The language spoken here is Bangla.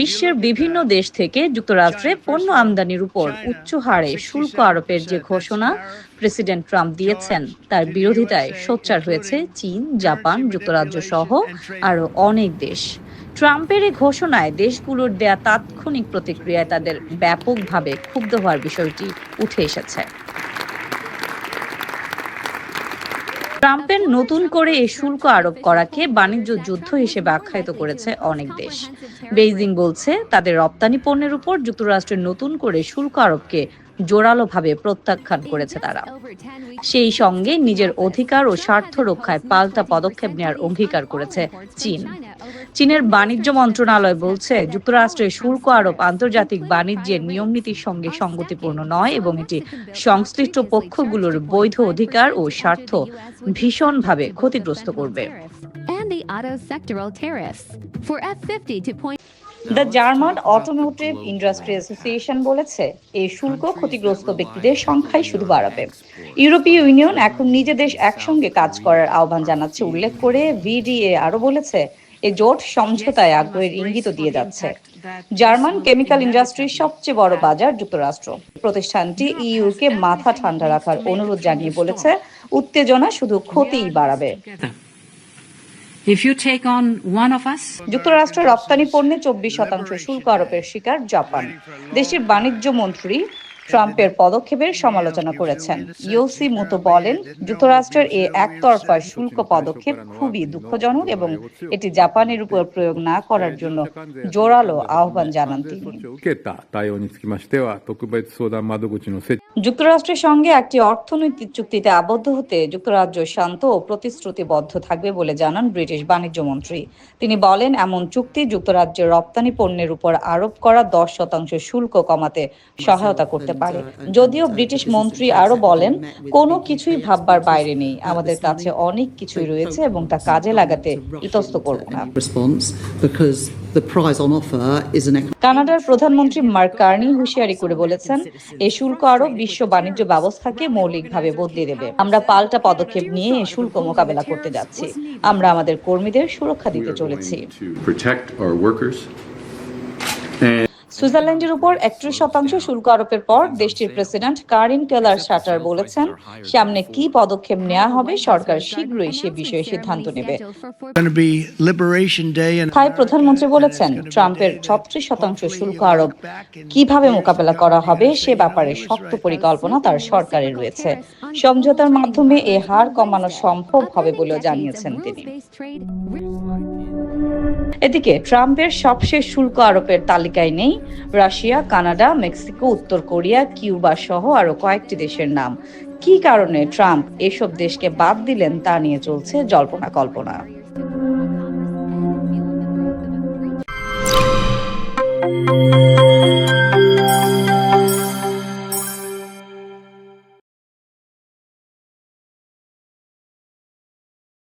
বিশ্বের বিভিন্ন দেশ থেকে যুক্তরাষ্ট্রে পণ্য আমদানির উপর উচ্চ হারে শুল্ক আরোপের যে ঘোষণা প্রেসিডেন্ট ট্রাম্প দিয়েছেন তার বিরোধিতায় সোচ্চার হয়েছে চীন, জাপান, যুক্তরাজ্য সহ আরো অনেক দেশ। ট্রাম্পের এই ঘোষণায় দেশগুলোর দেয়া তাৎক্ষণিক প্রতিক্রিয়ায় তাদের ব্যাপকভাবে ক্ষুব্ধ হওয়ার বিষয়টি উঠে এসেছে। ট্রাম্পের নতুন করে এই শুল্ক আরোপ করাকে বাণিজ্য যুদ্ধ হিসেবে আখ্যায়িত করেছে অনেক দেশ। বেইজিং বলছে তাদের রপ্তানি পণ্যের উপর যুক্তরাষ্ট্রের নতুন করে শুল্ক আরোপকে জোরালোভাবে প্রত্যাখ্যান করেছে তারা। সেই সঙ্গে নিজের অধিকার ও স্বার্থ রক্ষায় পাল্টা পদক্ষেপ নেওয়ার অঙ্গীকার করেছে চীন। চীনের বাণিজ্য মন্ত্রণালয় বলছে যুক্তরাষ্ট্রের শুল্ক আরোপ আন্তর্জাতিক বাণিজ্যের নিয়মনীতির সঙ্গে সঙ্গতিপূর্ণ নয় এবং এটি সংশ্লিষ্ট পক্ষগুলোর বৈধ অধিকার ও স্বার্থ ভীষণভাবে ক্ষতিগ্রস্ত করবে। The German automotive industry association বলেছে এই শুল্ক ক্ষতিগ্রস্ত ব্যক্তিদের সংখ্যাই শুধু বাড়াবে। ইউরোপীয় ইউনিয়ন এখন নিজেদের একসঙ্গে কাজ করার আহ্বান জানাচ্ছে উল্লেখ করে ভিডিএ আরো বলেছে এই জোট সমঝোতায় আগ্রহের ইঙ্গিত দিয়ে যাচ্ছে। জার্মান কেমিক্যাল ইন্ডাস্ট্রির সবচেয়ে বড় বাজার যুক্তরাষ্ট্র। প্রতিষ্ঠানটি ইইউকে মাথা ঠান্ডা রাখার অনুরোধ জানিয়ে বলেছে উত্তেজনা শুধু ক্ষতিই বাড়াবে। যুক্তরাষ্ট্রের রপ্তানি পণ্যে 24% শুল্ক আরোপের শিকার জাপান। দেশটির বাণিজ্য মন্ত্রী ট্রাম্পের পদক্ষেপের সমালোচনা করেছেন। ইয়োশিমোতো বলেন যুক্তরাষ্ট্রের এই একতরফা শুল্ক পদক্ষেপ খুবই দুঃখজনক এবং এটি জাপানের উপর প্রয়োগ না করার জন্য জোরালো আহ্বান জানান তিনি। যুক্তরাষ্ট্রের সঙ্গে একটি অর্থনৈতিক চুক্তিতে আবদ্ধ হতে যুক্তরাজ্য শান্ত ও প্রতিশ্রুতিবদ্ধ থাকবে বলে জানান ব্রিটিশ বাণিজ্য মন্ত্রী। তিনি বলেন এমন চুক্তি যুক্তরাজ্যের রপ্তানি পণ্যের উপর আরোপ করা 10% শুল্ক কমাতে সহায়তা করতে পারে। যদিও ব্রিটিশ মন্ত্রী আরো বলেন কোনো কিছুই ভাববার বাইরে নেই, আমাদের কাছে অনেক কিছুই রয়েছে এবং তা কাজে লাগাতে ইতস্ত করব না। কানাডার প্রধানমন্ত্রী মার্ক কার্নি হুঁশিয়ারি করে বলেছেন এই শুল্ক আরোপ বিশ্ব বাণিজ্য ব্যবস্থাকে মৌলিকভাবে বদলে দেবে। আমরা পাল্টা পদক্ষেপ নিয়ে এই শুল্ক মোকাবেলা করতে যাচ্ছি। আমরা আমাদের কর্মীদের সুরক্ষা দিতে চলেছি। সুইজারল্যান্ডের উপর 31% শুল্ক আরোপের পর দেশটির প্রেসিডেন্ট কারিন কেলার শাটার বলেছেন সামনে কি পদক্ষেপ নেওয়া হবে সরকার শীঘ্রই সে বিষয়ে সিদ্ধান্ত নেবে। থাই প্রধানমন্ত্রী বলেছেন ট্রাম্পের 36% শুল্ক আরোপ কিভাবে মোকাবেলা করা হবে সে ব্যাপারে শক্ত পরিকল্পনা তার সরকারের রয়েছে। সমঝোতার মাধ্যমে এ হার কমানো সম্ভব হবে বলেও জানিয়েছেন তিনি। এদিকে ট্রাম্পের সবশেষ শুল্ক আরোপের তালিকায় নেই রাশিয়া, কানাডা, মেক্সিকো, উত্তর কোরিয়া, কিউবা সহ আরো কয়েকটি দেশের নাম। কি কারণে ট্রাম্প এসব দেশকে বাদ দিলেন তা নিয়ে চলছে জল্পনা কল্পনা।